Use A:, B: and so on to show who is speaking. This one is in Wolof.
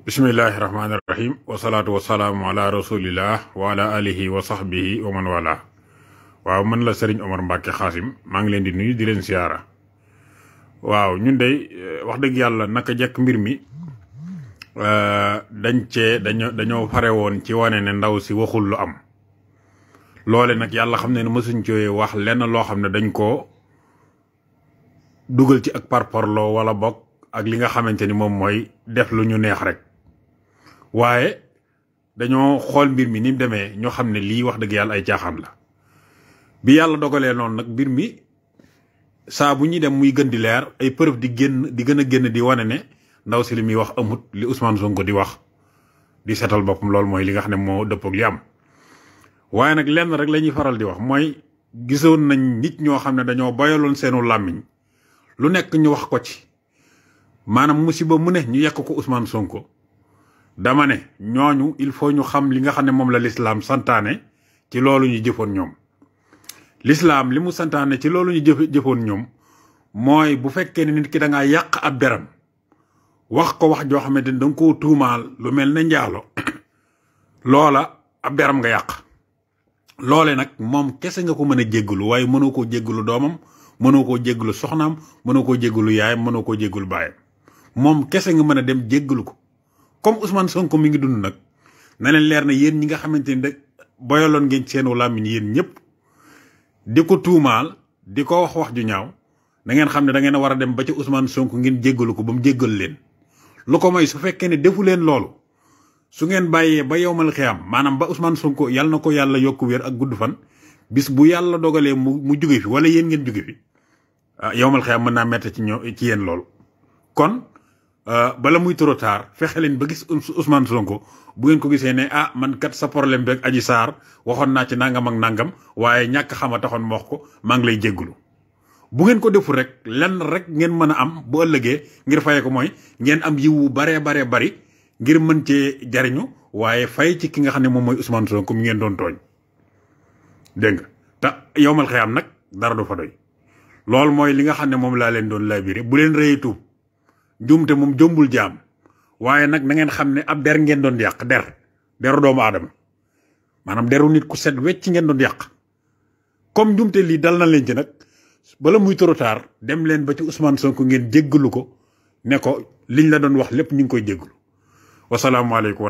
A: bismillahi rahmaani rahim wasalaatu wasalaamu ala rasulillah wa ala alihi wa sahbihi wa man wala waaw man la Serigne Omar Mbacke Xaasim maa ngi leen di nuyu di leen siyaara waaw ñun dey wax dëgg yàlla naka jekk mbir mi dañoo fare woon ci wane ne ndaw si waxul lu am loole nag yàlla xam ne ne mësuñ ci wax lenn loo xam ne dañ koo dugal ci ak parparloo wala bokk ak li nga xamante ni moom mooy def lu ñu neex rek waaye dañoo xool mbir mi ni mu demee ñoo xam ne lii wax dëgg yàlla ay caaxaan la bi yàlla dogalee noonu nag mbir mi saa bu ñuy dem muy gën di leer ay preuve di gën a génn di wane ne ndaw si li muy wax amut li Ousmane Sonko di wax di seetal boppam loolu mooy li nga xam ne moo dëppoog li am waaye nag lenn rek la ñuy faral di wax mooy gisoon nañ nit ñoo xam ne dañoo boyaloon seenu làmmiñ lu nekk ñu wax ko ci maanaam musiba mu ne ñu yekk ko Ousmane Sonko dama ne ñooñu il faut ñu xam li nga xam ne moom la lislaam santaane ci loolu ñu jëfoon ñoom lislaam li mu santaane ci loolu ñu jëfoon ñoom mooy bu fekkee ne nit ki da ngaa yàq ab deram wax ko wax joo xamante ni da nga koo tuumaal lu mel ne njaalo loola ab deram nga yàq loole nag moom kese nga ko mën a jéggalu waaye mënoo koo jéggalu doomam mënoo koo jéggalu soxnaam mënoo koo jéggalu yaayam mënoo koo jéggalu baayam moom kese nga mën a dem jéggalu ko comme Ousmane Sonko mi ngi dund nag na leen leer na yéen ñi nga xamante ni rek boyaloon ngeen seenu làmmiñ yéen ñëpp di ko tuumaal di ko wax ju ñaaw da ngeen xam ne da ngeen a war a dem ba ci Ousmane Sonko ngeen jéggalu ko ba mu jéggal leen lu ko mooy su fekkee ne defu leen loolu su ngeen bàyyee ba yowmal xiyaam maanaam ba Ousmane Sonko yàlla na ko yàlla yokk wér ak gudd fan bis bu yàlla dogalee mu jóge fi wala yéen ngeen jóge fi yowmal xiyaam mën naa metti ci yéen loolu kon bala muy trop tard fexe leen ba gis Ousmane Sonko bu ngeen ko gisee ne man kat sa problème bi ak Adji Sarr waxoon naa ci nangam ak nangam waaye ñàkk xama taxoon ma wax ko maa ngi lay jéggulu bu ngeen ko deful rek lenn rek ngeen mën a am bu ëllëgee ngir faye ko mooy ngeen am yiwu baree bari ngir mën cee jariñu waaye fay ci ki nga xam ne moom mooy Ousmane Sonko mi ngeen doon tooñ dégg nga te yowmal xiyaam nag dara du fa doy loolu mooy li nga xam ne moom laa leen doon labiré bu leen rëy tuub njuumte moom jombul jaam waaye nag na ngeen xam ne ab der ngeen doon yàq deru doomu aadama maanaam deru nit ku set wecc ngeen doon yàq comme njuumte lii dal na leen ci nag bala muy trop tard dem leen ba ci Ousmane Sonko ngeen jéggalu ko ne ko liñ la doon wax lépp ñu ngi koy jéggalu wasalaamaaleykum